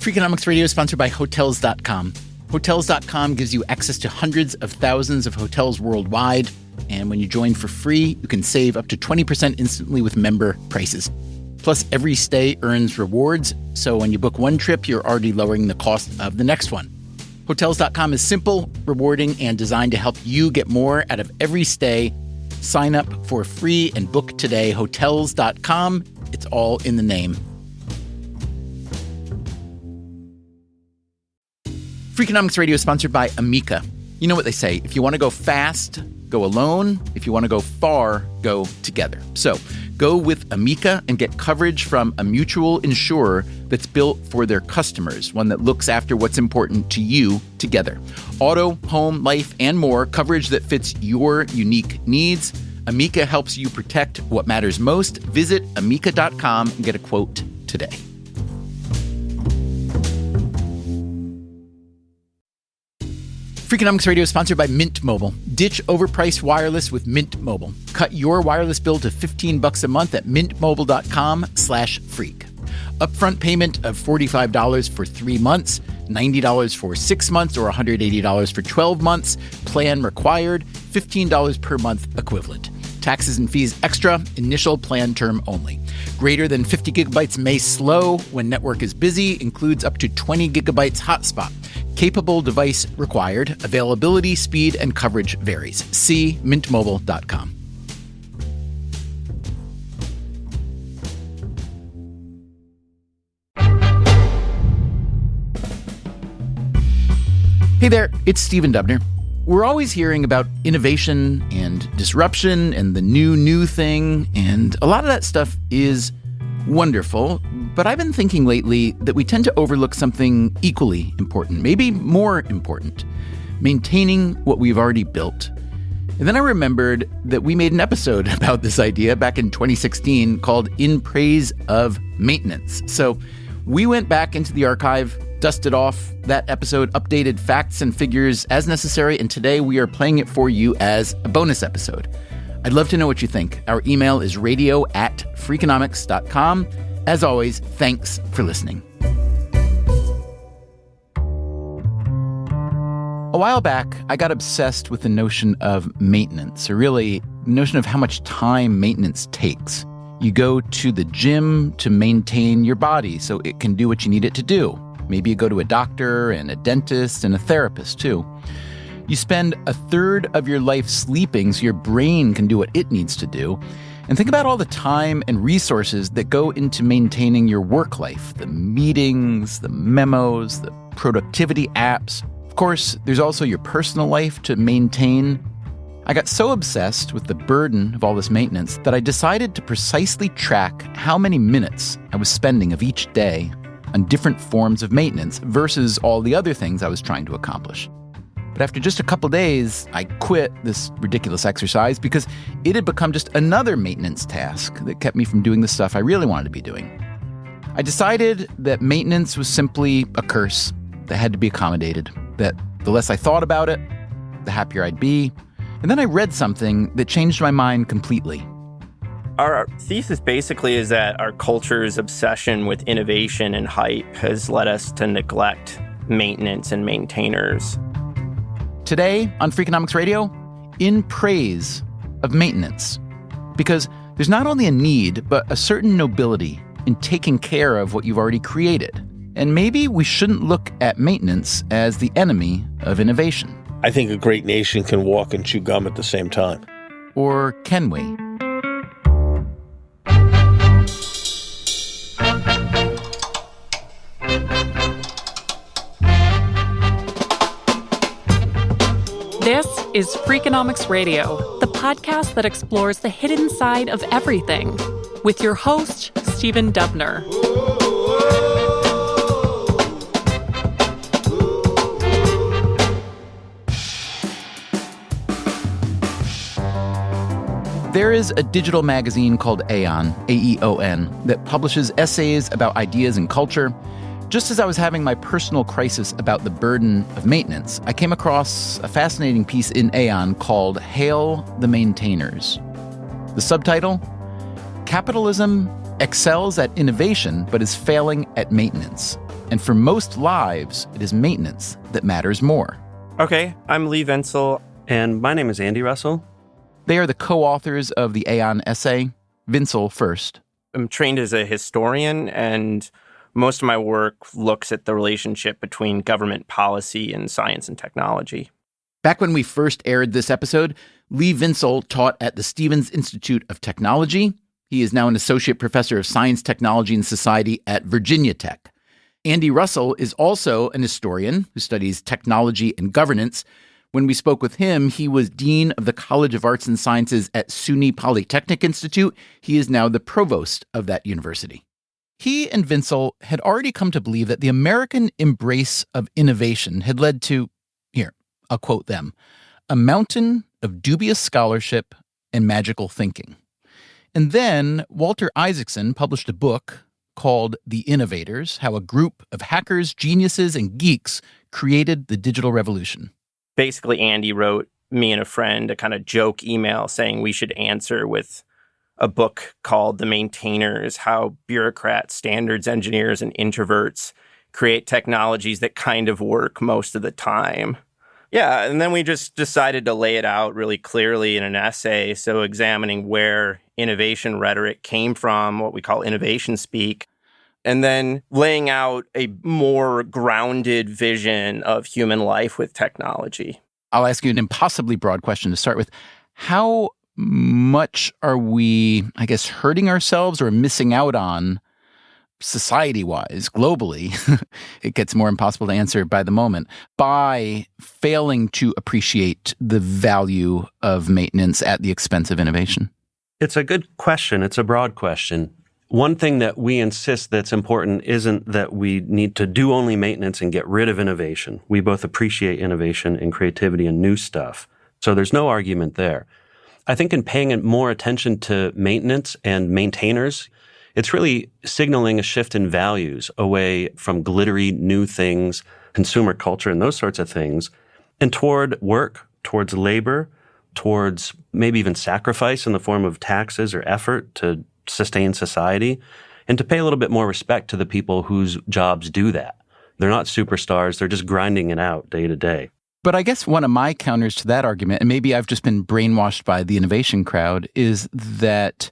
Freakonomics Radio is sponsored by Hotels.com. Hotels.com gives you access to hundreds of thousands of hotels worldwide. And when you join for free, you can save up to 20% instantly with member prices. Plus, every stay earns rewards. So when you book one trip, you're already lowering the cost of the next one. Hotels.com is simple, rewarding, and designed to help you get more out of every stay. Sign up for free and book today. Hotels.com. It's all in the name. Freakonomics Radio is sponsored by Amica. You know what they say, if you want to go fast, go alone. If you want to go far, go together. So go with Amica and get coverage from a mutual insurer that's built for their customers, one that looks after what's important to you together. Auto, home, life, and more, coverage that fits your unique needs. Amica helps you protect what matters most. Visit amica.com and get a quote today. Freakonomics Radio is sponsored by Mint Mobile. Ditch overpriced wireless with Mint Mobile. Cut your wireless bill to $15 a month at mintmobile.com/freak. Upfront payment of $45 for 3 months, $90 for 6 months, or $180 for 12 months. Plan required, $15 per month equivalent. Taxes and fees extra, initial plan term only. Greater than 50 gigabytes may slow when network is busy, includes up to 20 gigabytes hotspot. Capable device required. Availability, speed, and coverage varies. See mintmobile.com. Hey there, it's Stephen Dubner. We're always hearing about innovation and disruption and the new thing, and a lot of that stuff is wonderful, but I've been thinking lately that we tend to overlook something equally important, maybe more important, maintaining what we've already built. And then I remembered that we made an episode about this idea back in 2016 called In Praise of Maintenance. So we went back into the archive, dusted off that episode, updated facts and figures as necessary, and today we are playing it for you as a bonus episode. I'd love to know what you think. Our email is radio@freakonomics.com. As always, thanks for listening. A while back, I got obsessed with the notion of maintenance, or really, the notion of how much time maintenance takes. You go to the gym to maintain your body so it can do what you need it to do. Maybe you go to a doctor and a dentist and a therapist too. You spend a third of your life sleeping so your brain can do what it needs to do. And think about all the time and resources that go into maintaining your work life, the meetings, the memos, the productivity apps. Of course, there's also your personal life to maintain. I got so obsessed with the burden of all this maintenance that I decided to precisely track how many minutes I was spending of each day on different forms of maintenance versus all the other things I was trying to accomplish. But after just a couple days, I quit this ridiculous exercise because it had become just another maintenance task that kept me from doing the stuff I really wanted to be doing. I decided that maintenance was simply a curse that had to be accommodated, that the less I thought about it, the happier I'd be. And then I read something that changed my mind completely. Our thesis basically is that our culture's obsession with innovation and hype has led us to neglect maintenance and maintainers. Today on Freakonomics Radio, in praise of maintenance. Because there's not only a need, but a certain nobility in taking care of what you've already created. And maybe we shouldn't look at maintenance as the enemy of innovation. I think a great nation can walk and chew gum at the same time. Or can we? This is Freakonomics Radio, the podcast that explores the hidden side of everything, with your host, Stephen Dubner. There is a digital magazine called Aeon, A-E-O-N, that publishes essays about ideas and culture. Just as I was having my personal crisis about the burden of maintenance, I came across a fascinating piece in Aeon called Hail the Maintainers. The subtitle, Capitalism excels at innovation but is failing at maintenance. And for most lives, it is maintenance that matters more. Okay, I'm Lee Vinsel. And my name is Andy Russell. They are the co-authors of the Aeon essay. Vinsel first. I'm trained as a historian, and most of my work looks at the relationship between government policy and science and technology. Back when we first aired this episode, Lee Vinsel taught at the Stevens Institute of Technology. He is now an associate professor of science, technology, and society at Virginia Tech. Andy Russell is also an historian who studies technology and governance. When we spoke with him, he was dean of the College of Arts and Sciences at SUNY Polytechnic Institute. He is now the provost of that university. He and Vinsel had already come to believe that the American embrace of innovation had led to, here, I'll quote them, a mountain of dubious scholarship and magical thinking. And then Walter Isaacson published a book called The Innovators, How a Group of Hackers, Geniuses, and Geeks Created the Digital Revolution. Basically, Andy wrote me and a friend a kind of joke email saying we should answer with a book called The Maintainers, How Bureaucrats, Standards Engineers, and Introverts Create Technologies That Kind of Work Most of the Time. Yeah, and then we just decided to lay it out really clearly in an essay, so examining where innovation rhetoric came from, what we call innovation speak, and then laying out a more grounded vision of human life with technology. I'll ask you an impossibly broad question to start with. How much are we, I guess, hurting ourselves or missing out on society-wise, globally? It gets more impossible to answer by the moment, by failing to appreciate the value of maintenance at the expense of innovation? It's a good question. It's a broad question. One thing that we insist that's important isn't that we need to do only maintenance and get rid of innovation. We both appreciate innovation and creativity and new stuff. So there's no argument there. I think in paying more attention to maintenance and maintainers, it's really signaling a shift in values away from glittery new things, consumer culture, and those sorts of things, and toward work, towards labor, towards maybe even sacrifice in the form of taxes or effort to sustain society, and to pay a little bit more respect to the people whose jobs do that. They're not superstars. They're just grinding it out day to day. But I guess one of my counters to that argument, and maybe I've just been brainwashed by the innovation crowd, is that,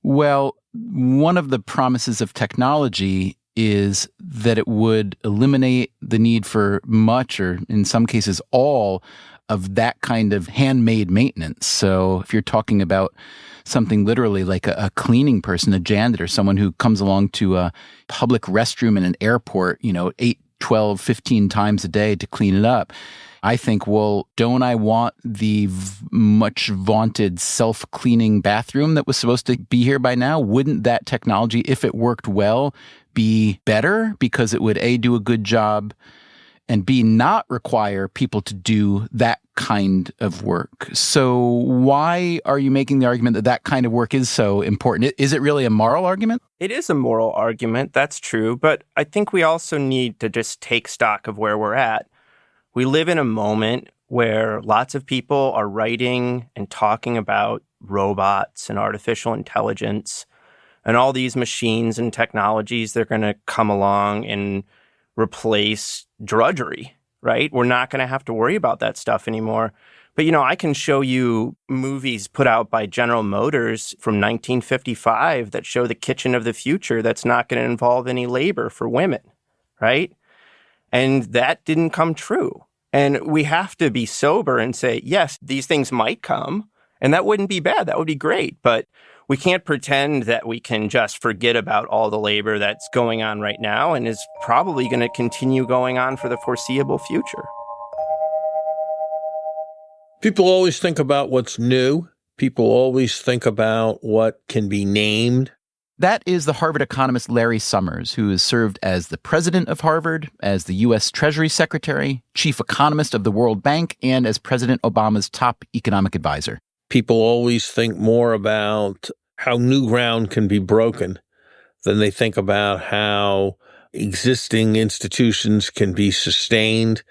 well, one of the promises of technology is that it would eliminate the need for much, or in some cases all, of that kind of handmade maintenance. So if you're talking about something literally like a cleaning person, a janitor, someone who comes along to a public restroom in an airport, 8, 12, 15 times a day to clean it up, I think, well, don't I want the much vaunted self-cleaning bathroom that was supposed to be here by now? Wouldn't that technology, if it worked well, be better because it would A, do a good job, and B, not require people to do that kind of work? So why are you making the argument that that kind of work is so important? Is it really a moral argument? It is a moral argument, that's true, but I think we also need to just take stock of where we're at. We live in a moment where lots of people are writing and talking about robots and artificial intelligence and all these machines and technologies that are going to come along and replace drudgery, right? We're not going to have to worry about that stuff anymore. But, I can show you movies put out by General Motors from 1955 that show the kitchen of the future that's not going to involve any labor for women, right? And that didn't come true. And we have to be sober and say, yes, these things might come, and that wouldn't be bad. That would be great. But we can't pretend that we can just forget about all the labor that's going on right now and is probably going to continue going on for the foreseeable future. People always think about what's new. People always think about what can be named. That is the Harvard economist Larry Summers, who has served as the president of Harvard, as the U.S. Treasury Secretary, chief economist of the World Bank, and as President Obama's top economic advisor. People always think more about how new ground can be broken than they think about how existing institutions can be sustained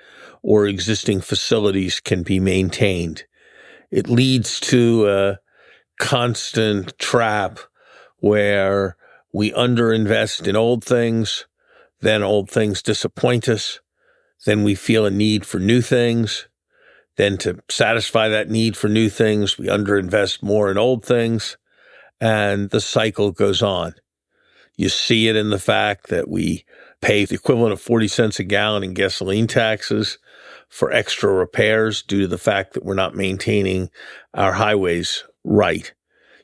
or existing facilities can be maintained. It leads to a constant trap where we underinvest in old things, Then old things disappoint us. Then we feel a need for new things. Then to satisfy that need for new things, we underinvest more in old things. And the cycle goes on. You see it in the fact that we pay the equivalent of 40 cents a gallon in gasoline taxes for extra repairs due to the fact that we're not maintaining our highways right.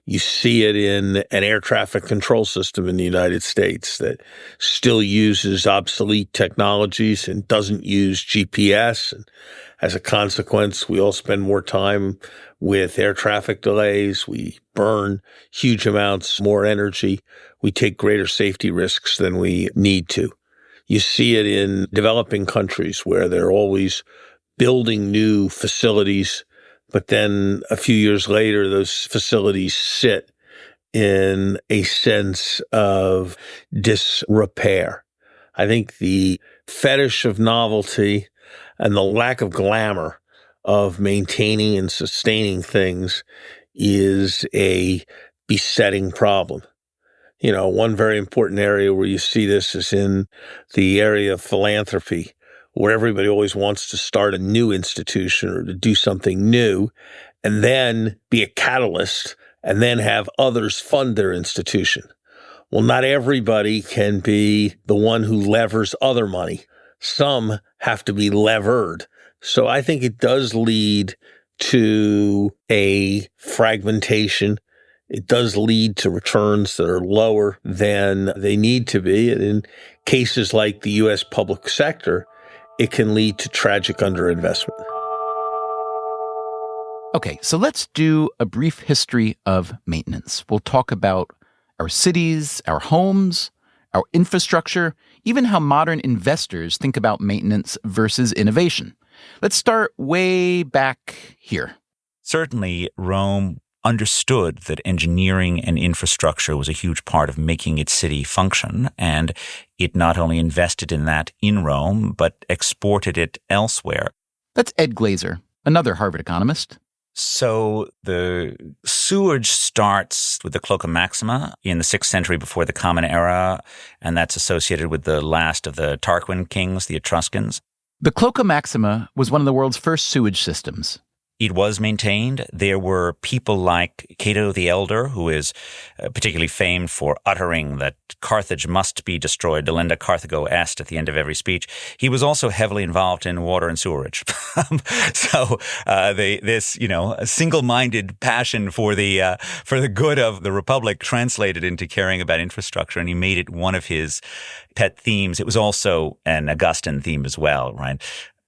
You see it in an air traffic control system in the United States that still uses obsolete technologies and doesn't use GPS. And as a consequence, we all spend more time with air traffic delays. We burn huge amounts more energy. We take greater safety risks than we need to. You see it in developing countries where they're always building new facilities, but then a few years later, those facilities sit in a sense of disrepair. I think the fetish of novelty and the lack of glamour of maintaining and sustaining things is a besetting problem. You know, one very important area where you see this is in the area of philanthropy, where everybody always wants to start a new institution or to do something new and then be a catalyst and then have others fund their institution. Well, not everybody can be the one who levers other money. Some have to be levered. So I think it does lead to a fragmentation. It does lead to returns that are lower than they need to be. And in cases like the U.S. public sector, it can lead to tragic underinvestment. Okay, so let's do a brief history of maintenance. We'll talk about our cities, our homes, our infrastructure, even how modern investors think about maintenance versus innovation. Let's start way back here. Certainly, Rome understood that engineering and infrastructure was a huge part of making its city function, and it not only invested in that in Rome, but exported it elsewhere. That's Ed Glaeser, another Harvard economist. So the sewage starts with the Cloaca Maxima in the 6th century before the Common Era, and that's associated with the last of the Tarquin kings, the Etruscans. The Cloaca Maxima was one of the world's first sewage systems. It was maintained. There were people like Cato the Elder, who is particularly famed for uttering that Carthage must be destroyed, delenda Carthago est at the end of every speech. He was also heavily involved in water and sewerage. So this single-minded passion for the good of the Republic translated into caring about infrastructure, and he made it one of his pet themes. It was also an Augustan theme as well, right?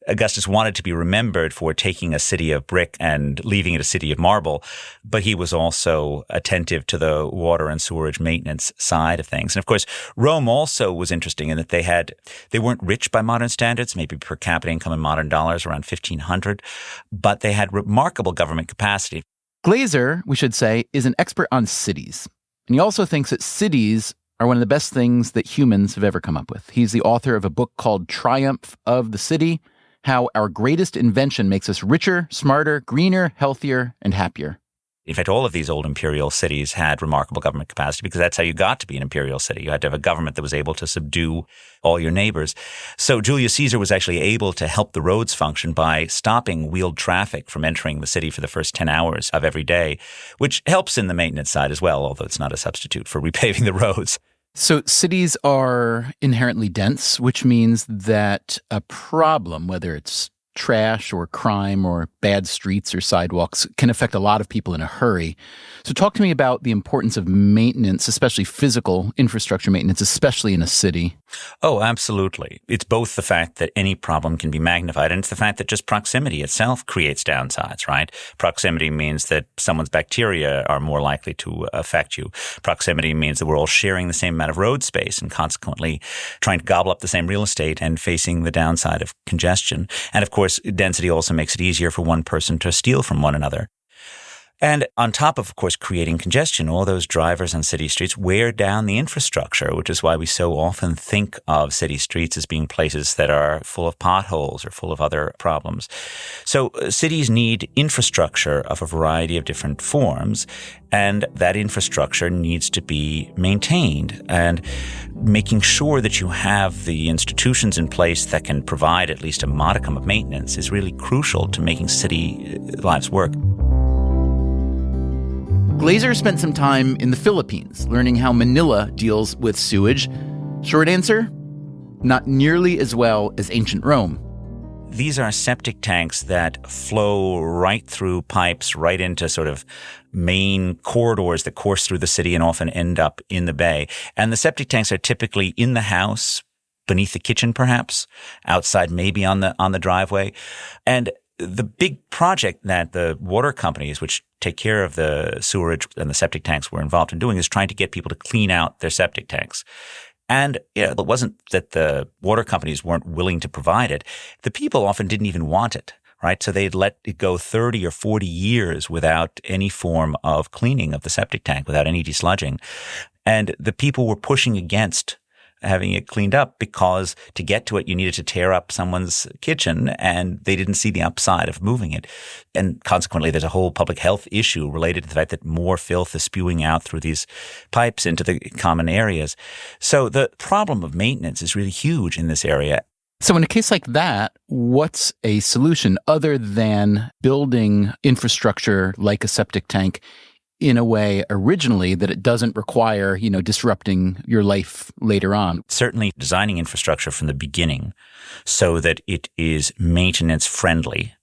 Augustus wanted to be remembered for taking a city of brick and leaving it a city of marble, but he was also attentive to the water and sewerage maintenance side of things. And of course, Rome also was interesting in that they weren't rich by modern standards, maybe per capita income in modern dollars around 1,500, but they had remarkable government capacity. Glaeser, we should say, is an expert on cities. And he also thinks that cities are one of the best things that humans have ever come up with. He's the author of a book called Triumph of the City: How Our Greatest Invention Makes Us Richer, Smarter, Greener, Healthier, and Happier. In fact, all of these old imperial cities had remarkable government capacity because that's how you got to be an imperial city. You had to have a government that was able to subdue all your neighbors. So Julius Caesar was actually able to help the roads function by stopping wheeled traffic from entering the city for the first 10 hours of every day, which helps in the maintenance side as well, although it's not a substitute for repaving the roads. So cities are inherently dense, which means that a problem, whether it's trash or crime or bad streets or sidewalks, can affect a lot of people in a hurry. So talk to me about the importance of maintenance, especially physical infrastructure maintenance, especially in a city. Oh, absolutely. It's both the fact that any problem can be magnified, and it's the fact that just proximity itself creates downsides, right? Proximity means that someone's bacteria are more likely to affect you. Proximity means that we're all sharing the same amount of road space and consequently trying to gobble up the same real estate and facing the downside of congestion. And of course, density also makes it easier for one person to steal from one another. And on top of course, creating congestion, all those drivers on city streets wear down the infrastructure, which is why we so often think of city streets as being places that are full of potholes or full of other problems. So cities need infrastructure of a variety of different forms, and that infrastructure needs to be maintained. And making sure that you have the institutions in place that can provide at least a modicum of maintenance is really crucial to making city lives work. Glazer spent some time in the Philippines learning how Manila deals with sewage. Short answer, not nearly as well as ancient Rome. These are septic tanks that flow right through pipes, right into sort of main corridors that course through the city and often end up in the bay. And the septic tanks are typically in the house, beneath the kitchen perhaps, outside maybe on the driveway. And the big project that the water companies, which take care of the sewerage and the septic tanks, were involved in doing is trying to get people to clean out their septic tanks. And it wasn't that the water companies weren't willing to provide it. The people often didn't even want it, right? So they'd let it go 30 or 40 years without any form of cleaning of the septic tank, without any desludging. And the people were pushing against having it cleaned up because to get to it, you needed to tear up someone's kitchen, and they didn't see the upside of moving it. And consequently, there's a whole public health issue related to the fact that more filth is spewing out through these pipes into the common areas. So the problem of maintenance is really huge in this area. So in a case like that, what's a solution other than building infrastructure like a septic tank in a way originally that it doesn't require, disrupting your life later on? Certainly designing infrastructure from the beginning so that it is maintenance friendly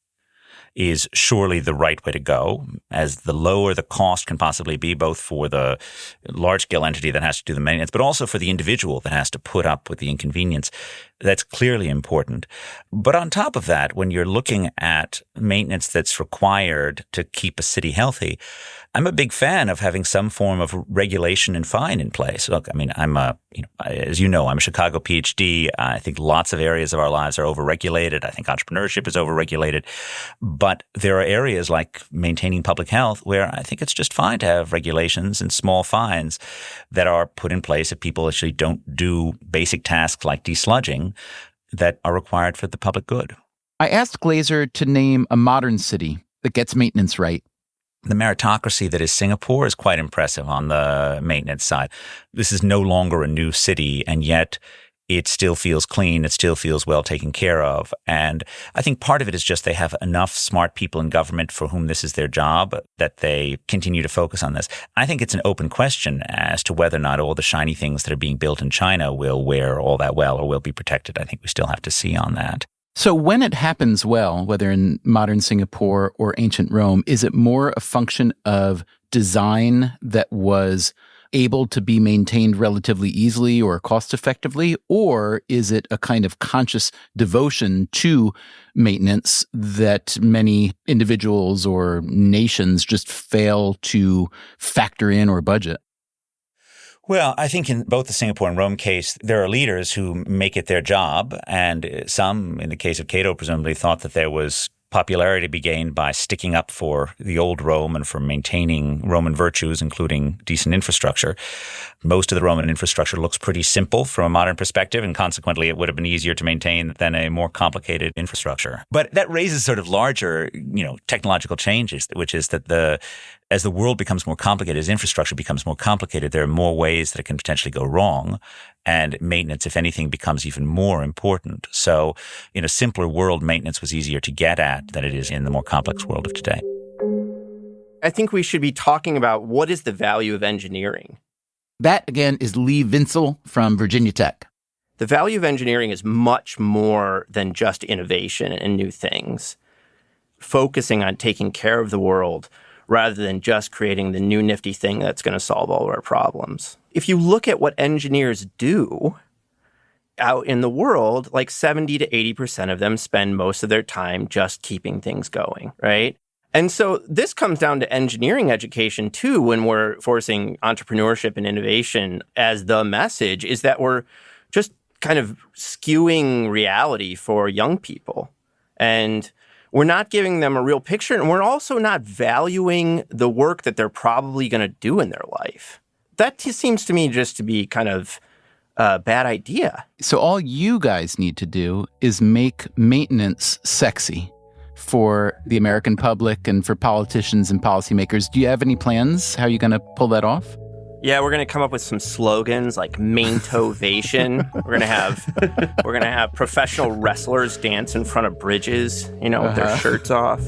is surely the right way to go, as the lower the cost can possibly be, both for the large-scale entity that has to do the maintenance, but also for the individual that has to put up with the inconvenience. That's clearly important. But on top of that, when you're looking at maintenance that's required to keep a city healthy, I'm a big fan of having some form of regulation and fine in place. Look, as you know, I'm a Chicago PhD. I think lots of areas of our lives are overregulated. I think entrepreneurship is overregulated. But there are areas like maintaining public health where I think it's just fine to have regulations and small fines that are put in place if people actually don't do basic tasks like desludging that are required for the public good. I asked Glazer to name a modern city that gets maintenance right. The meritocracy that is Singapore is quite impressive on the maintenance side. This is no longer a new city, and yet it still feels clean. It still feels well taken care of. And I think part of it is just they have enough smart people in government for whom this is their job that they continue to focus on this. I think it's an open question as to whether or not all the shiny things that are being built in China will wear all that well or will be protected. I think we still have to see on that. So when it happens well, whether in modern Singapore or ancient Rome, is it more a function of design that was able to be maintained relatively easily or cost effectively? Or is it a kind of conscious devotion to maintenance that many individuals or nations just fail to factor in or budget? Well, I think in both the Singapore and Rome case, there are leaders who make it their job, and some, in the case of Cato, presumably thought that there was popularity to be gained by sticking up for the old Rome and for maintaining Roman virtues, including decent infrastructure. Most of the Roman infrastructure looks pretty simple from a modern perspective, and consequently it would have been easier to maintain than a more complicated infrastructure. But that raises sort of larger, technological changes, which is that as the world becomes more complicated, as infrastructure becomes more complicated, there are more ways that it can potentially go wrong. And maintenance, if anything, becomes even more important. So in a simpler world, maintenance was easier to get at than it is in the more complex world of today. I think we should be talking about what is the value of engineering. That, again, is Lee Vinsel from Virginia Tech. The value of engineering is much more than just innovation and new things. Focusing on taking care of the world rather than just creating the new nifty thing that's going to solve all of our problems. If you look at what engineers do out in the world, like 70 to 80% of them spend most of their time just keeping things going, right? And so this comes down to engineering education too, when we're forcing entrepreneurship and innovation as the message, is that we're just kind of skewing reality for young people. And we're not giving them a real picture, and we're also not valuing the work that they're probably going to do in their life. That seems to me just to be kind of a bad idea. So all you guys need to do is make maintenance sexy for the American public and for politicians and policymakers. Do you have any plans? How are you going to pull that off? Yeah, we're going to come up with some slogans like Maintovation. We're going to have professional wrestlers dance in front of bridges, with their shirts off.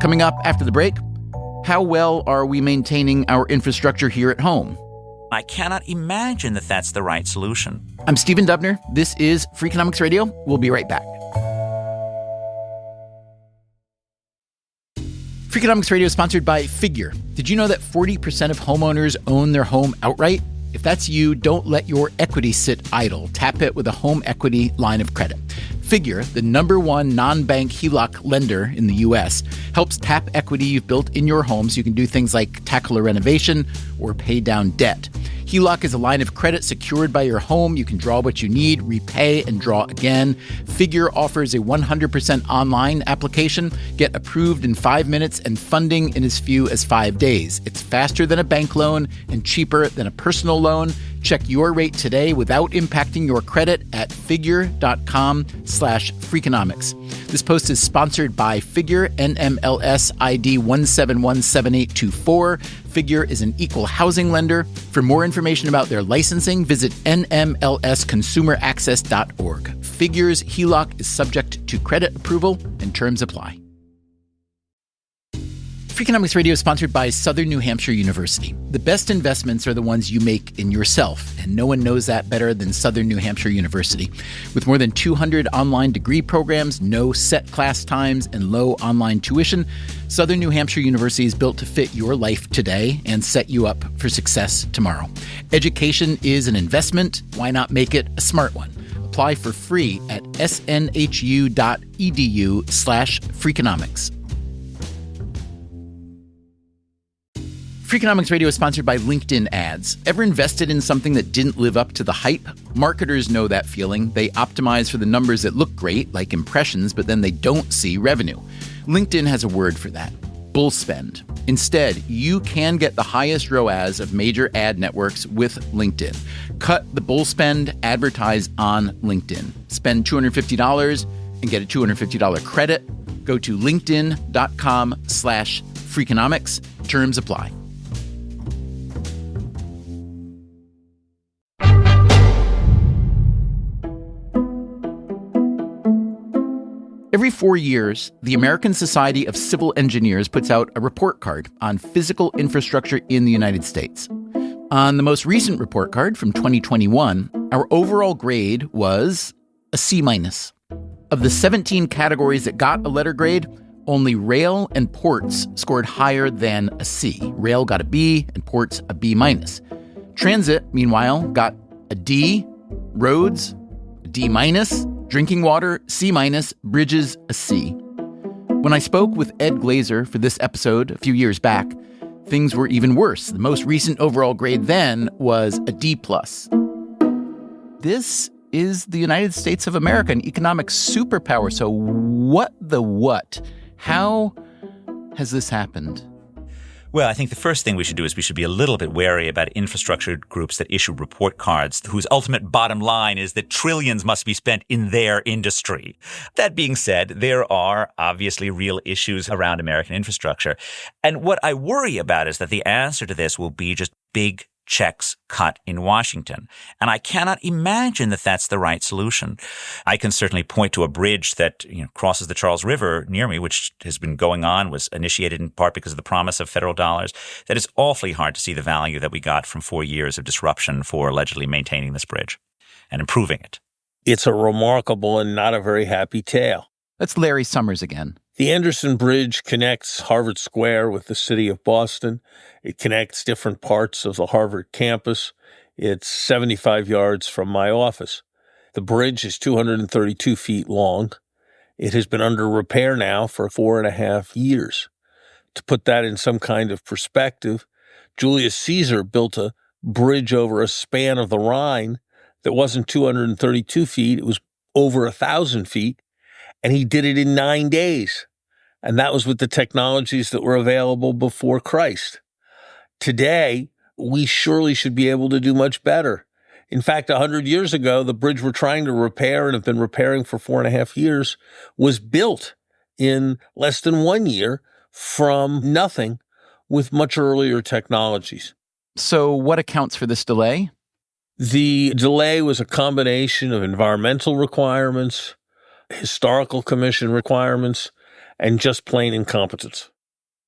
Coming up after the break, how well are we maintaining our infrastructure here at home? I cannot imagine that that's the right solution. I'm Stephen Dubner. This is Freakonomics Radio. We'll be right back. Freakonomics Radio is sponsored by Figure. Did you know that 40% of homeowners own their home outright? If that's you, don't let your equity sit idle. Tap it with a home equity line of credit. Figure, the #1 non-bank HELOC lender in the U.S., helps tap equity you've built in your home so you can do things like tackle a renovation or pay down debt. HELOC is a line of credit secured by your home. You can draw what you need, repay, and draw again. Figure offers a 100% online application. Get approved in 5 minutes and funding in as few as 5 days. It's faster than a bank loan and cheaper than a personal loan. Check your rate today without impacting your credit at figure.com/Freakonomics. This post is sponsored by Figure, NMLS ID 1717824. Figure is an equal housing lender. For more information about their licensing, visit nmlsconsumeraccess.org. Figure's HELOC is subject to credit approval and terms apply. Freakonomics Radio is sponsored by Southern New Hampshire University. The best investments are the ones you make in yourself, and no one knows that better than Southern New Hampshire University. With more than 200 online degree programs, no set class times, and low online tuition, Southern New Hampshire University is built to fit your life today and set you up for success tomorrow. Education is an investment. Why not make it a smart one? Apply for free at snhu.edu/Freakonomics. Freakonomics Radio is sponsored by LinkedIn Ads. Ever invested in something that didn't live up to the hype? Marketers know that feeling. They optimize for the numbers that look great, like impressions, but then they don't see revenue. LinkedIn has a word for that: bull spend. Instead, you can get the highest ROAS of major ad networks with LinkedIn. Cut the bull spend, advertise on LinkedIn. Spend $250 and get a $250 credit. Go to linkedin.com/Freakonomics. Terms apply. Every 4 years, the American Society of Civil Engineers puts out a report card on physical infrastructure in the United States. On the most recent report card from 2021, our overall grade was a C-. Of the 17 categories that got a letter grade, only rail and ports scored higher than a C. Rail got a B and ports a B-. Transit, meanwhile, got a D, roads, a D-, drinking water, C-, bridges, a C. When I spoke with Ed Glazer for this episode a few years back, things were even worse. The most recent overall grade then was a D+. This is the United States of America, an economic superpower. So what? How has this happened? Well, I think the first thing we should do is we should be a little bit wary about infrastructure groups that issue report cards whose ultimate bottom line is that trillions must be spent in their industry. That being said, there are obviously real issues around American infrastructure. And what I worry about is that the answer to this will be just big checks cut in Washington. And I cannot imagine that that's the right solution. I can certainly point to a bridge that crosses the Charles River near me, which has been going on, was initiated in part because of the promise of federal dollars. That is awfully hard to see the value that we got from 4 years of disruption for allegedly maintaining this bridge and improving it. It's a remarkable and not a very happy tale. That's Larry Summers again. The Anderson Bridge connects Harvard Square with the city of Boston. It connects different parts of the Harvard campus. It's 75 yards from my office. The bridge is 232 feet long. It has been under repair now for 4.5 years. To put that in some kind of perspective, Julius Caesar built a bridge over a span of the Rhine that wasn't 232 feet. It was over 1,000 feet. and he did it in 9 days. And that was with the technologies that were available before Christ. Today, we surely should be able to do much better. In fact, 100 years ago, the bridge we're trying to repair and have been repairing for 4.5 years was built in less than 1 year from nothing with much earlier technologies. So what accounts for this delay? The delay was a combination of environmental requirements, historical commission requirements, and just plain incompetence.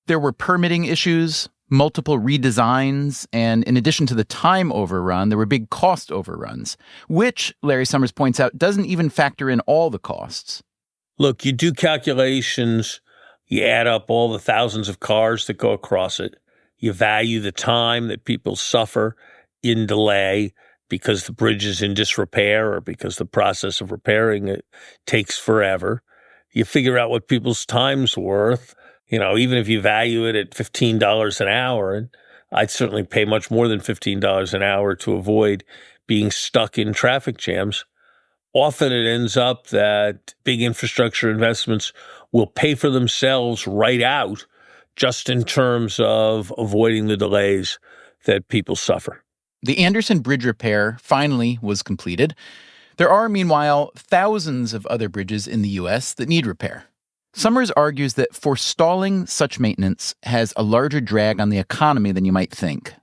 There were permitting issues, multiple redesigns, and in addition to the time overrun, there were big cost overruns, which, Larry Summers points out, doesn't even factor in all the costs. Look, you do calculations, you add up all the thousands of cars that go across it, you value the time that people suffer in delay because the bridge is in disrepair or because the process of repairing it takes forever. You figure out what people's time's worth. Even if you value it at $15 an hour, and I'd certainly pay much more than $15 an hour to avoid being stuck in traffic jams. Often it ends up that big infrastructure investments will pay for themselves right out just in terms of avoiding the delays that people suffer. The Anderson Bridge repair finally was completed. There are, meanwhile, thousands of other bridges in the U.S. that need repair. Summers argues that forestalling such maintenance has a larger drag on the economy than you might think.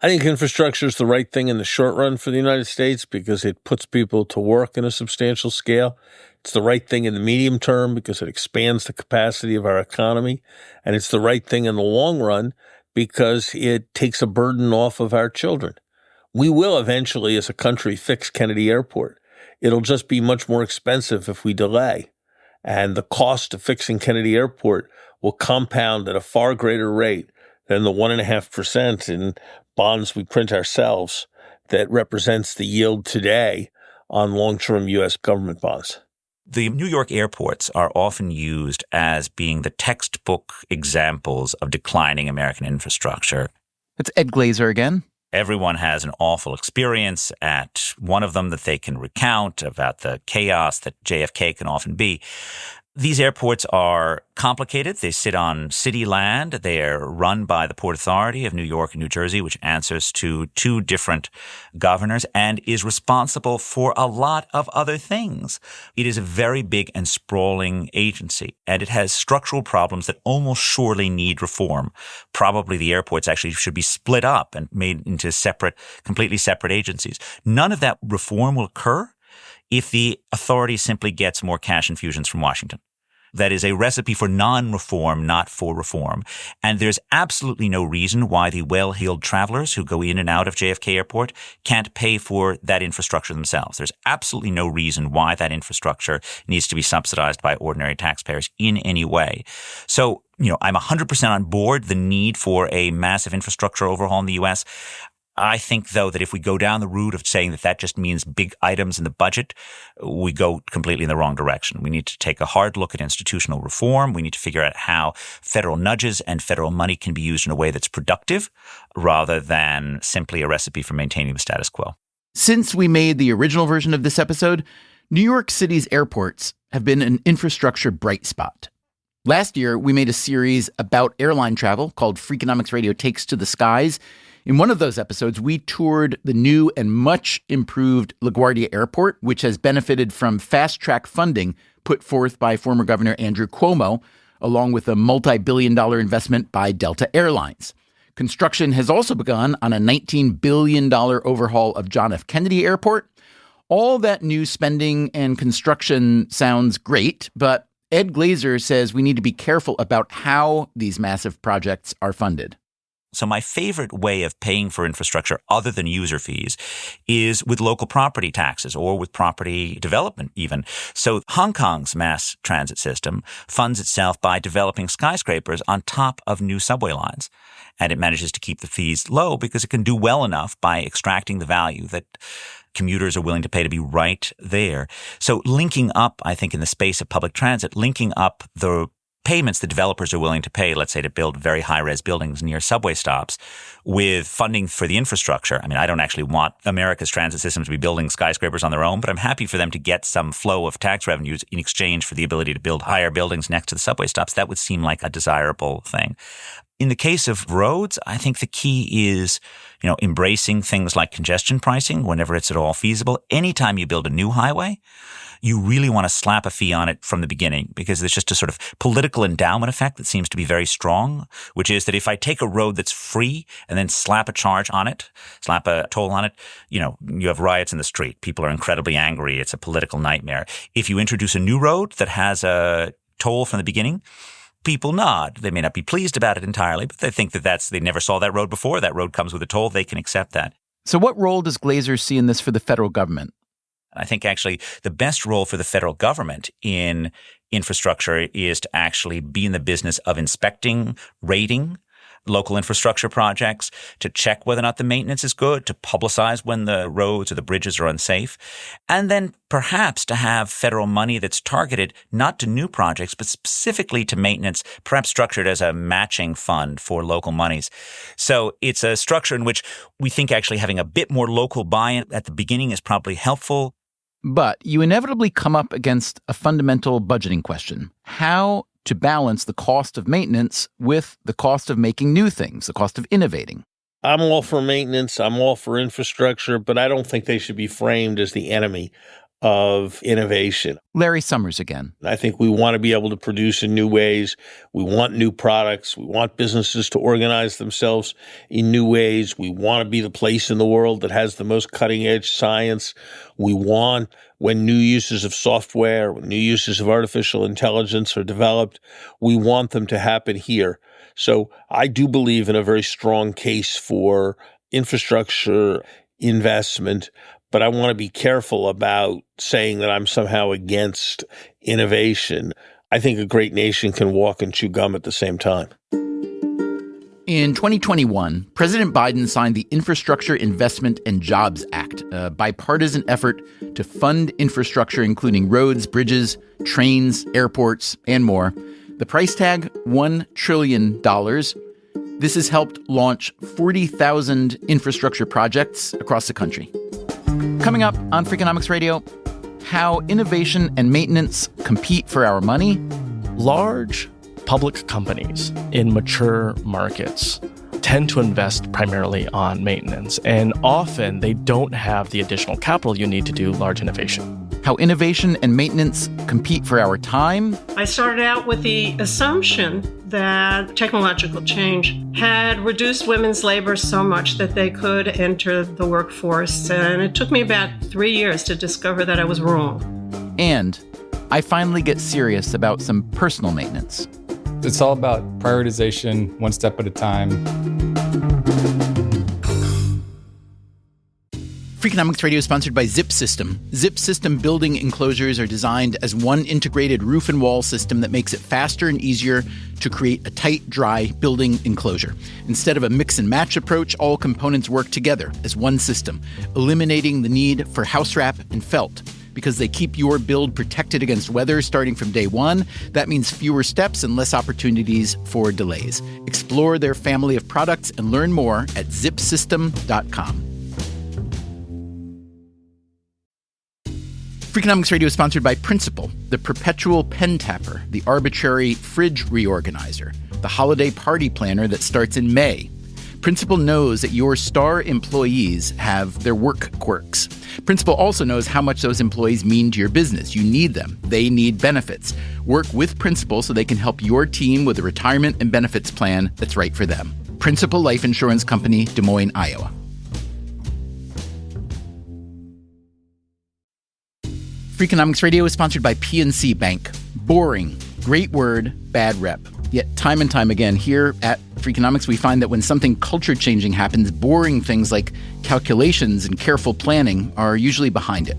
I think infrastructure is the right thing in the short run for the United States because it puts people to work in a substantial scale. It's the right thing in the medium term because it expands the capacity of our economy. And it's the right thing in the long run because it takes a burden off of our children. We will eventually, as a country, fix Kennedy Airport. It'll just be much more expensive if we delay. And the cost of fixing Kennedy Airport will compound at a far greater rate than the 1.5% in bonds we print ourselves that represents the yield today on long-term U.S. government bonds. The New York airports are often used as being the textbook examples of declining American infrastructure. It's Ed Glaeser again. Everyone has an awful experience at one of them that they can recount about the chaos that JFK can often be. These airports are complicated. They sit on city land. They are run by the Port Authority of New York and New Jersey, which answers to two different governors and is responsible for a lot of other things. It is a very big and sprawling agency, and it has structural problems that almost surely need reform. Probably the airports actually should be split up and made into completely separate agencies. None of that reform will occur if the authority simply gets more cash infusions from Washington. That is a recipe for non-reform, not for reform. And there's absolutely no reason why the well-heeled travelers who go in and out of JFK Airport can't pay for that infrastructure themselves. There's absolutely no reason why that infrastructure needs to be subsidized by ordinary taxpayers in any way. So, I'm 100% on board the need for a massive infrastructure overhaul in the U.S. I think, though, that if we go down the route of saying that just means big items in the budget, we go completely in the wrong direction. We need to take a hard look at institutional reform. We need to figure out how federal nudges and federal money can be used in a way that's productive rather than simply a recipe for maintaining the status quo. Since we made the original version of this episode, New York City's airports have been an infrastructure bright spot. Last year, we made a series about airline travel called Freakonomics Radio Takes to the Skies. In one of those episodes, we toured the new and much improved LaGuardia Airport, which has benefited from fast-track funding put forth by former Governor Andrew Cuomo, along with a multi-billion-dollar investment by Delta Airlines. Construction has also begun on a $19 billion overhaul of John F. Kennedy Airport. All that new spending and construction sounds great, but Ed Glaeser says we need to be careful about how these massive projects are funded. So my favorite way of paying for infrastructure other than user fees is with local property taxes or with property development even. So Hong Kong's mass transit system funds itself by developing skyscrapers on top of new subway lines. And it manages to keep the fees low because it can do well enough by extracting the value that commuters are willing to pay to be right there. So linking up, I think, in the space of public transit, linking up the payments the developers are willing to pay, let's say, to build very high-res buildings near subway stops with funding for the infrastructure. I mean, I don't actually want America's transit system to be building skyscrapers on their own, but I'm happy for them to get some flow of tax revenues in exchange for the ability to build higher buildings next to the subway stops. That would seem like a desirable thing. In the case of roads, I think the key is, embracing things like congestion pricing whenever it's at all feasible. Anytime you build a new highway, you really want to slap a fee on it from the beginning, because there's just a sort of political endowment effect that seems to be very strong, which is that if I take a road that's free and then slap a charge on it, slap a toll on it, you have riots in the street. People are incredibly angry. It's a political nightmare. If you introduce a new road that has a toll from the beginning, people nod. They may not be pleased about it entirely, but they think they never saw that road before. That road comes with a toll. They can accept that. So what role does Glazer see in this for the federal government? I think actually the best role for the federal government in infrastructure is to actually be in the business of inspecting, rating local infrastructure projects, to check whether or not the maintenance is good, to publicize when the roads or the bridges are unsafe, and then perhaps to have federal money that's targeted not to new projects, but specifically to maintenance, perhaps structured as a matching fund for local monies. So it's a structure in which we think actually having a bit more local buy-in at the beginning is probably helpful. But you inevitably come up against a fundamental budgeting question: how to balance the cost of maintenance with the cost of making new things, the cost of innovating. I'm all for maintenance. I'm all for infrastructure, but I don't think they should be framed as the enemy of innovation. Larry Summers again. I think we want to be able to produce in new ways. We want new products. We want businesses to organize themselves in new ways. We want to be the place in the world that has the most cutting-edge science. We want, when new uses of software, when new uses of artificial intelligence are developed, we want them to happen here. So I do believe in a very strong case for infrastructure investment, but I want to be careful about saying that I'm somehow against innovation. I think a great nation can walk and chew gum at the same time. In 2021, President Biden signed the Infrastructure Investment and Jobs Act, a bipartisan effort to fund infrastructure, including roads, bridges, trains, airports, and more. The price tag, $1 trillion. This has helped launch 40,000 infrastructure projects across the country. Coming up on Freakonomics Radio, how innovation and maintenance compete for our money. Large public companies in mature markets tend to invest primarily on maintenance, and often they don't have the additional capital you need to do large innovation. How innovation and maintenance compete for our time. I started out with the assumption that technological change had reduced women's labor so much that they could enter the workforce, and it took me about 3 years to discover that I was wrong. And I finally get serious about some personal maintenance. It's all about prioritization, one step at a time. Freakonomics Radio is sponsored by Zip System. Zip System building enclosures are designed as one integrated roof and wall system that makes it faster and easier to create a tight, dry building enclosure. Instead of a mix and match approach, all components work together as one system, eliminating the need for house wrap and felt. Because they keep your build protected against weather starting from day one, that means fewer steps and less opportunities for delays. Explore their family of products and learn more at zipsystem.com. Freakonomics Radio is sponsored by Principal, the perpetual pen tapper, the arbitrary fridge reorganizer, the holiday party planner that starts in May. Principal knows that your star employees have their work quirks. Principal also knows how much those employees mean to your business. You need them. They need benefits. Work with Principal so they can help your team with a retirement and benefits plan that's right for them. Principal Life Insurance Company, Des Moines, Iowa. Freakonomics Radio is sponsored by PNC Bank. Boring, great word, bad rep. Yet time and time again here at Freakonomics, we find that when something culture-changing happens, boring things like calculations and careful planning are usually behind it.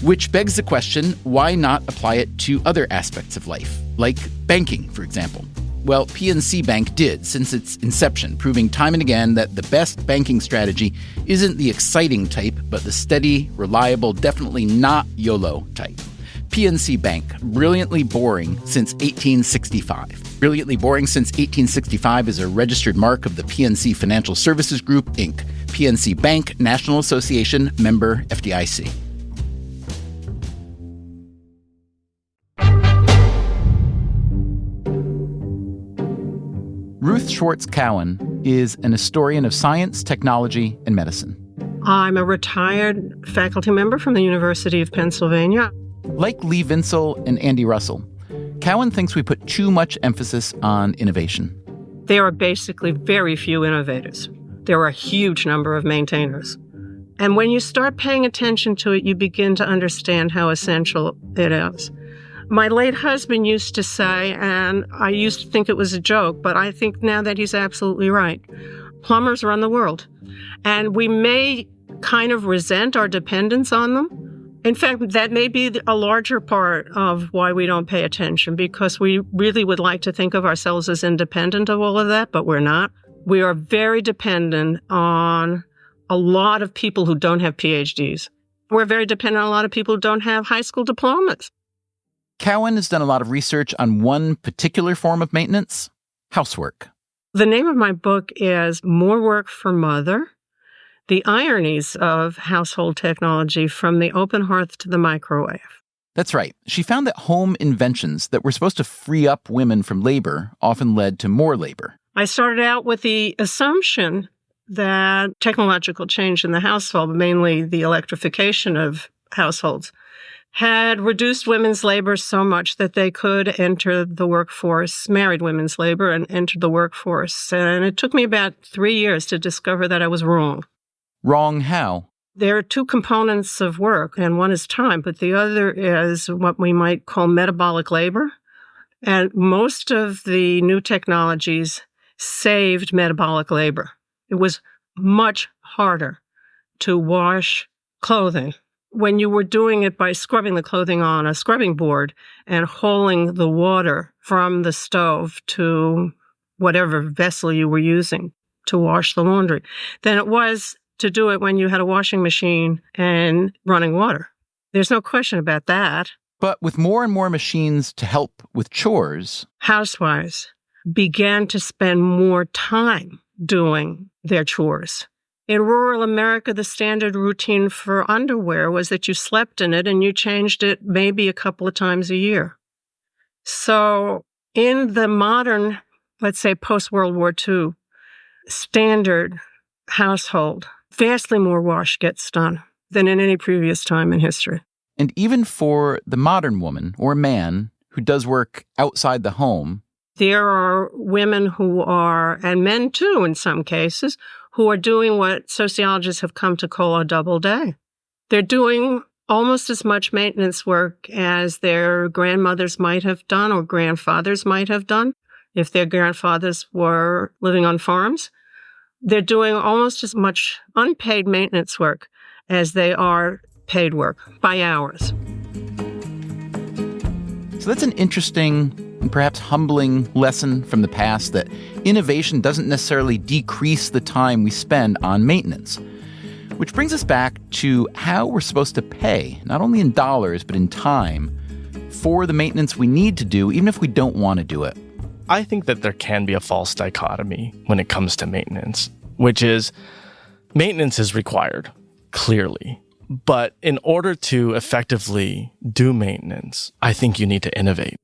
Which begs the question, why not apply it to other aspects of life, like banking, for example? Well, PNC Bank did since its inception, proving time and again that the best banking strategy isn't the exciting type, but the steady, reliable, definitely not YOLO type. PNC Bank, brilliantly boring since 1865. Brilliantly Boring Since 1865 is a registered mark of the PNC Financial Services Group, Inc., PNC Bank, National Association, member FDIC. Ruth Schwartz Cowan is an historian of science, technology, and medicine. I'm a retired faculty member from the University of Pennsylvania. Like Lee Vinsel and Andy Russell, Cowan thinks we put too much emphasis on innovation. There are basically very few innovators. There are a huge number of maintainers. And when you start paying attention to it, you begin to understand how essential it is. My late husband used to say, and I used to think it was a joke, but I think now that he's absolutely right, plumbers run the world. And we may kind of resent our dependence on them. In fact, that may be a larger part of why we don't pay attention, because we really would like to think of ourselves as independent of all of that, but we're not. We are very dependent on a lot of people who don't have PhDs. We're very dependent on a lot of people who don't have high school diplomas. Cowan has done a lot of research on one particular form of maintenance, housework. The name of my book is More Work for Mother: The Ironies of Household Technology from the Open Hearth to the Microwave. That's right. She found that home inventions that were supposed to free up women from labor often led to more labor. I started out with the assumption that technological change in the household, mainly the electrification of households, had reduced women's labor so much that they could enter the workforce, married women's labor, and enter the workforce. And it took me about 3 years to discover that I was wrong. Wrong how? There are two components of work, and one is time, but the other is what we might call metabolic labor. And most of the new technologies saved metabolic labor. It was much harder to wash clothing when you were doing it by scrubbing the clothing on a scrubbing board and hauling the water from the stove to whatever vessel you were using to wash the laundry than it was to do it when you had a washing machine and running water. There's no question about that. But with more and more machines to help with chores, housewives began to spend more time doing their chores. In rural America, the standard routine for underwear was that you slept in it and you changed it maybe a couple of times a year. So in the modern, let's say post-World War II, standard household, vastly more wash gets done than in any previous time in history. And even for the modern woman or man who does work outside the home, there are women who are, and men too in some cases, who are doing what sociologists have come to call a double day. They're doing almost as much maintenance work as their grandmothers might have done or grandfathers might have done if their grandfathers were living on farms. They're doing almost as much unpaid maintenance work as they are paid work by hours. So that's an interesting and perhaps humbling lesson from the past that innovation doesn't necessarily decrease the time we spend on maintenance. Which brings us back to how we're supposed to pay, not only in dollars, but in time, for the maintenance we need to do, even if we don't want to do it. I think that there can be a false dichotomy when it comes to maintenance, which is maintenance is required, clearly. But in order to effectively do maintenance, I think you need to innovate.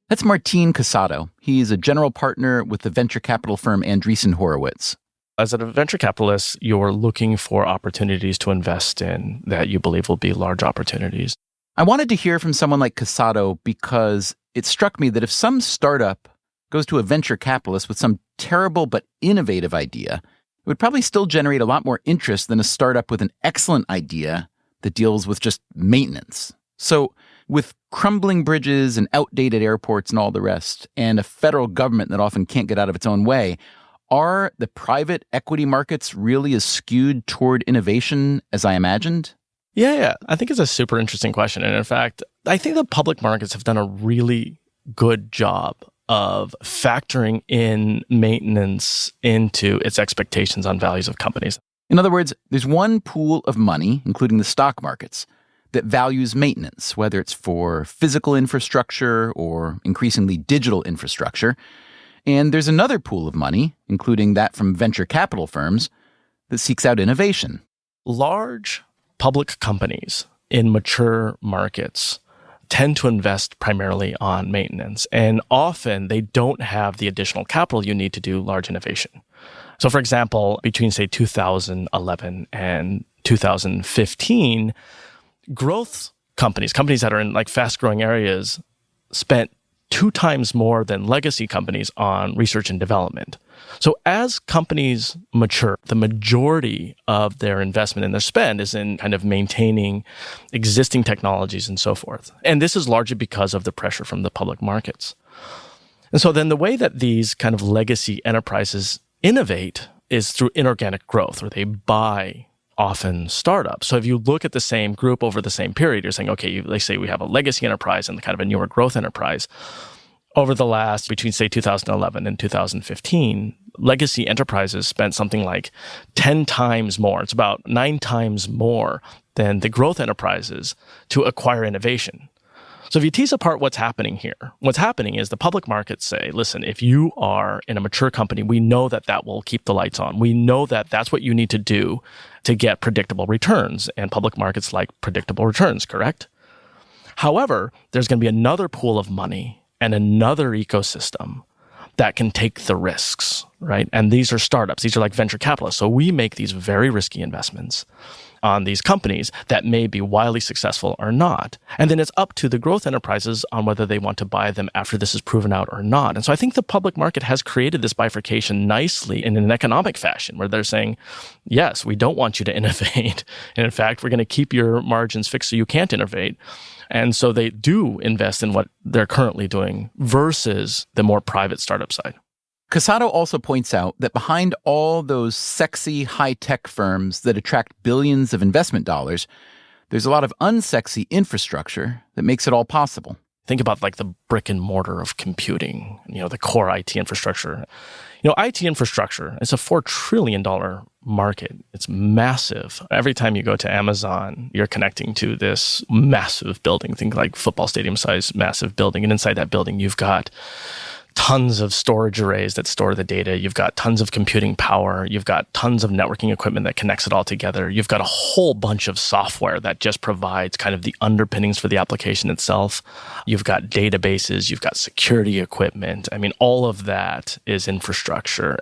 That's Martin Casado. He's a general partner with the venture capital firm Andreessen Horowitz. As a venture capitalist, you're looking for opportunities to invest in that you believe will be large opportunities. I wanted to hear from someone like Casado because it struck me that if some startup goes to a venture capitalist with some terrible but innovative idea, it would probably still generate a lot more interest than a startup with an excellent idea that deals with just maintenance. So with crumbling bridges and outdated airports and all the rest, and a federal government that often can't get out of its own way, are the private equity markets really as skewed toward innovation as I imagined? Yeah. I think it's a super interesting question. And in fact, I think the public markets have done a really good job of factoring in maintenance into its expectations on values of companies. In other words, there's one pool of money, including the stock markets, that values maintenance, whether it's for physical infrastructure or increasingly digital infrastructure. And there's another pool of money, including that from venture capital firms, that seeks out innovation. Large public companies in mature markets tend to invest primarily on maintenance, and often they don't have the additional capital you need to do large innovation. So, for example, between, say, 2011 and 2015, growth companies that are in like fast-growing areas, spent 2 times more than legacy companies on research and development. So as companies mature, the majority of their investment and their spend is in kind of maintaining existing technologies and so forth. And this is largely because of the pressure from the public markets. And so then the way that these kind of legacy enterprises innovate is through inorganic growth, or they buy often startups. So if you look at the same group over the same period, you're saying, okay, let's say we have a legacy enterprise and kind of a newer growth enterprise. Over the last, between say 2011 and 2015, legacy enterprises spent something like 10 times more. It's about 9 times more than the growth enterprises to acquire innovation. So if you tease apart what's happening here, what's happening is the public markets say, listen, if you are in a mature company, we know that that will keep the lights on. We know that that's what you need to do to get predictable returns. And public markets like predictable returns, correct? However, there's going to be another pool of money and another ecosystem that can take the risks, right? And these are startups. These are like venture capitalists. So we make these very risky investments on these companies that may be wildly successful or not. And then it's up to the growth enterprises on whether they want to buy them after this is proven out or not. And so I think the public market has created this bifurcation nicely in an economic fashion where they're saying, yes, we don't want you to innovate. And in fact, we're going to keep your margins fixed so you can't innovate. And so they do invest in what they're currently doing versus the more private startup side. Casado also points out that behind all those sexy high-tech firms that attract billions of investment dollars, there's a lot of unsexy infrastructure that makes it all possible. Think about like the brick and mortar of computing, the core IT infrastructure. IT infrastructure is a $4 trillion market. It's massive. Every time you go to Amazon, you're connecting to this massive building, think like football stadium size massive building. And inside that building, you've got tons of storage arrays that store the data. You've got tons of computing power. You've got tons of networking equipment that connects it all together. You've got a whole bunch of software that just provides kind of the underpinnings for the application itself. You've got databases. You've got security equipment. I mean, all of that is infrastructure.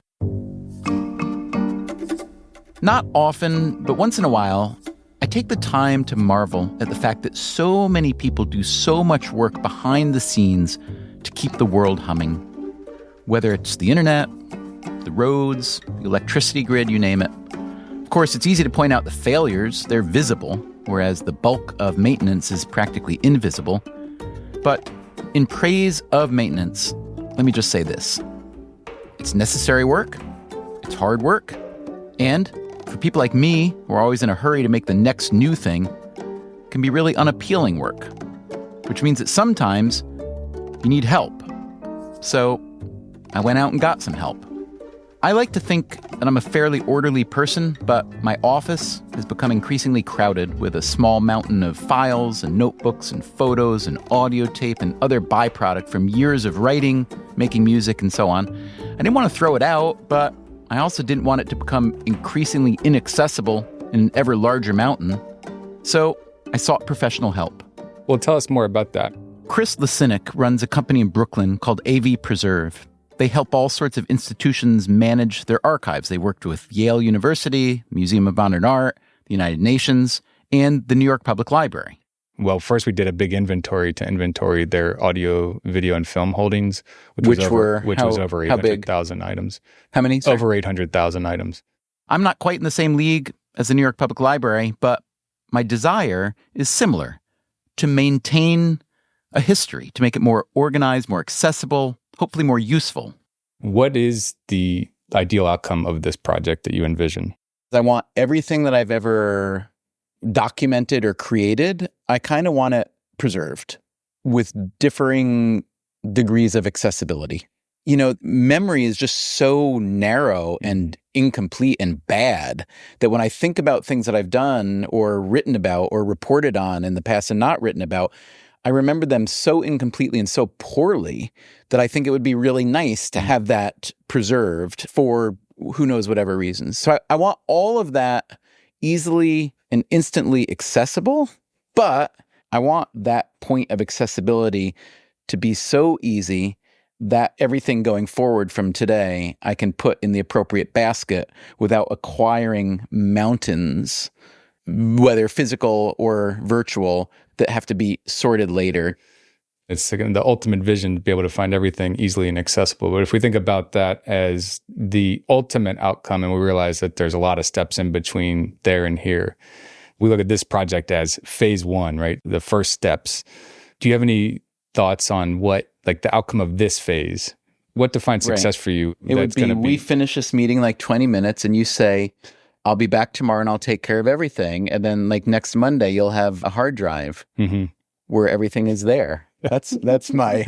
Not often, but once in a while, I take the time to marvel at the fact that so many people do so much work behind the scenes to keep the world humming. Whether it's the internet, the roads, the electricity grid, you name it. Of course, it's easy to point out the failures. They're visible, whereas the bulk of maintenance is practically invisible. But in praise of maintenance, let me just say this. It's necessary work, it's hard work, and for people like me, who are always in a hurry to make the next new thing, it can be really unappealing work, which means that sometimes you need help. So I went out and got some help. I like to think that I'm a fairly orderly person, but my office has become increasingly crowded with a small mountain of files and notebooks and photos and audio tape and other byproduct from years of writing, making music, and so on. I didn't want to throw it out, but I also didn't want it to become increasingly inaccessible in an ever larger mountain. So I sought professional help. Well, tell us more about that. Chris Lasinick runs a company in Brooklyn called AV Preserve. They help all sorts of institutions manage their archives. They worked with Yale University, Museum of Modern Art, the United Nations, and the New York Public Library. Well, first we did a big inventory to inventory their audio, video, and film holdings, which was over 800,000 items. How many? Sorry. Over 800,000 items. I'm not quite in the same league as the New York Public Library, but my desire is similar: to maintain a history, to make it more organized, more accessible, hopefully more useful. What is the ideal outcome of this project that you envision? I want everything that I've ever documented or created, I kind of want it preserved with differing degrees of accessibility. memory is just so narrow and incomplete and bad that when I think about things that I've done or written about or reported on in the past and not written about, I remember them so incompletely and so poorly that I think it would be really nice to have that preserved for who knows whatever reasons. So I want all of that easily and instantly accessible, but I want that point of accessibility to be so easy that everything going forward from today I can put in the appropriate basket without acquiring mountains, whether physical or virtual, that have to be sorted later. It's the ultimate vision to be able to find everything easily and accessible. But if we think about that as the ultimate outcome and we realize that there's a lot of steps in between there and here, we look at this project as phase one, right? The first steps. Do you have any thoughts on what, like the outcome of this phase? What defines success for you? It would be, we finish this meeting like 20 minutes and you say, I'll be back tomorrow and I'll take care of everything. And then like next Monday, you'll have a hard drive where everything is there. That's my,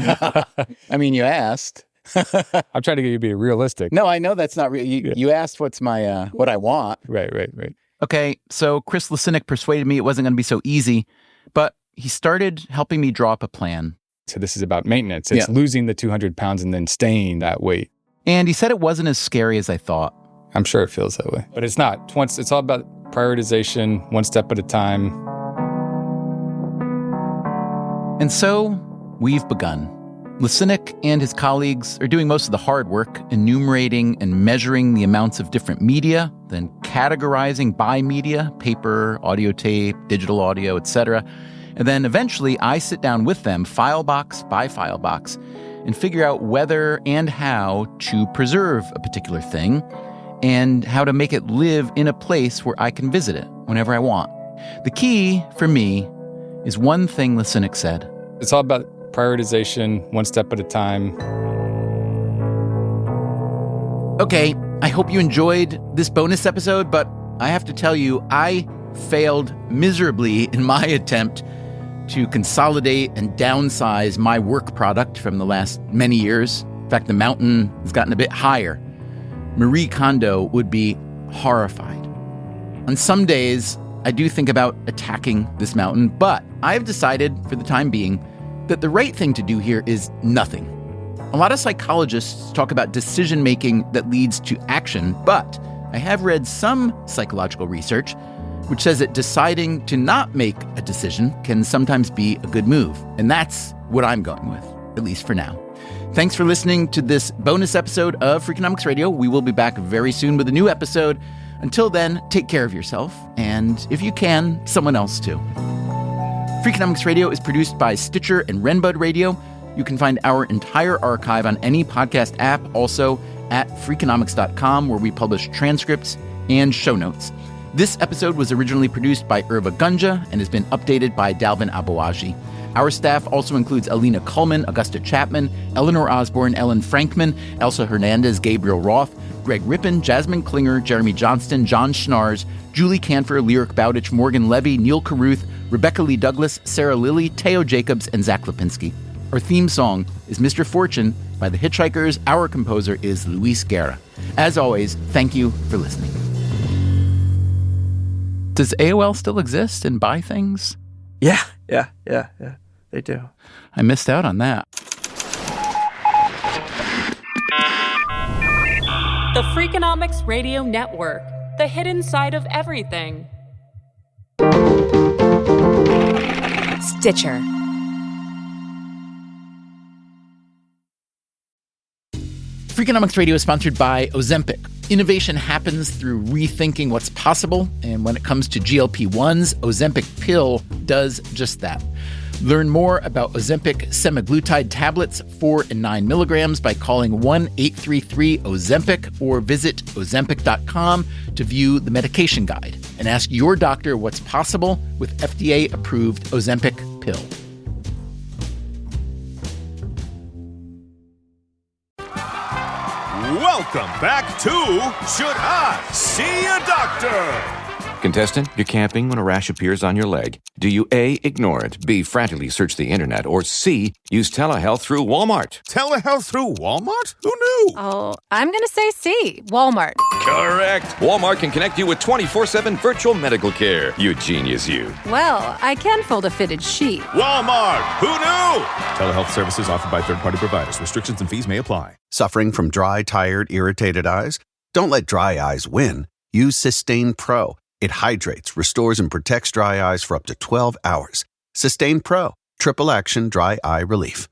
I mean, you asked. I'm trying to get you to be realistic. No, I know that's not real. You asked what's my, what I want. Right. Okay, so Chris Lasinik persuaded me it wasn't going to be so easy, but he started helping me draw up a plan. So this is about maintenance. It's losing the 200 pounds and then staying that weight. And he said it wasn't as scary as I thought. I'm sure it feels that way, but it's not. It's all about prioritization, one step at a time. And so we've begun. Lasinik and his colleagues are doing most of the hard work, enumerating and measuring the amounts of different media, then categorizing by media, paper, audio tape, digital audio, etc. And then eventually I sit down with them, file box by file box, and figure out whether and how to preserve a particular thing and how to make it live in a place where I can visit it whenever I want. The key for me is one thing Lasinik said. It's all about prioritization, one step at a time. Okay, I hope you enjoyed this bonus episode, but I have to tell you, I failed miserably in my attempt to consolidate and downsize my work product from the last many years. In fact, the mountain has gotten a bit higher. Marie Kondo would be horrified. On some days, I do think about attacking this mountain, but I've decided, for the time being, that the right thing to do here is nothing. A lot of psychologists talk about decision-making that leads to action, but I have read some psychological research which says that deciding to not make a decision can sometimes be a good move. And that's what I'm going with, at least for now. Thanks for listening to this bonus episode of Freakonomics Radio. We will be back very soon with a new episode. Until then, take care of yourself, and if you can, someone else too. Freakonomics Radio is produced by Stitcher and Renbud Radio. You can find our entire archive on any podcast app, also at Freakonomics.com, where we publish transcripts and show notes. This episode was originally produced by Irva Gunja and has been updated by Dalvin Abuaji. Our staff also includes Alina Kuhlman, Augusta Chapman, Eleanor Osborne, Ellen Frankman, Elsa Hernandez, Gabriel Roth, Greg Rippin, Jasmine Klinger, Jeremy Johnston, John Schnars, Julie Canfer, Lyric Bowditch, Morgan Levy, Neil Carruth, Rebecca Lee Douglas, Sarah Lilly, Teo Jacobs, and Zach Lipinski. Our theme song is Mr. Fortune by The Hitchhikers. Our composer is Luis Guerra. As always, thank you for listening. Does AOL still exist and buy things? Yeah. They do. I missed out on that. The Freakonomics Radio Network, the hidden side of everything. Stitcher. Freakonomics Radio is sponsored by Ozempic. Innovation happens through rethinking what's possible, and when it comes to GLP-1s, Ozempic Pill does just that. Learn more about Ozempic semaglutide tablets, 4 and 9 milligrams, by calling 1-833-OZEMPIC or visit Ozempic.com to view the medication guide and ask your doctor what's possible with FDA-approved Ozempic Pill. Welcome back to Should I See a Doctor? Contestant, you're camping when a rash appears on your leg. Do you A, ignore it, B, frantically search the internet, or C, use telehealth through Walmart? Telehealth through Walmart? Who knew? Oh, I'm going to say C, Walmart. Correct. Walmart can connect you with 24/7 virtual medical care. You genius, you. Well, I can fold a fitted sheet. Walmart! Who knew? Telehealth services offered by third-party providers. Restrictions and fees may apply. Suffering from dry, tired, irritated eyes? Don't let dry eyes win. Use Systane Pro. It hydrates, restores, and protects dry eyes for up to 12 hours. Systane Pro. Triple action dry eye relief.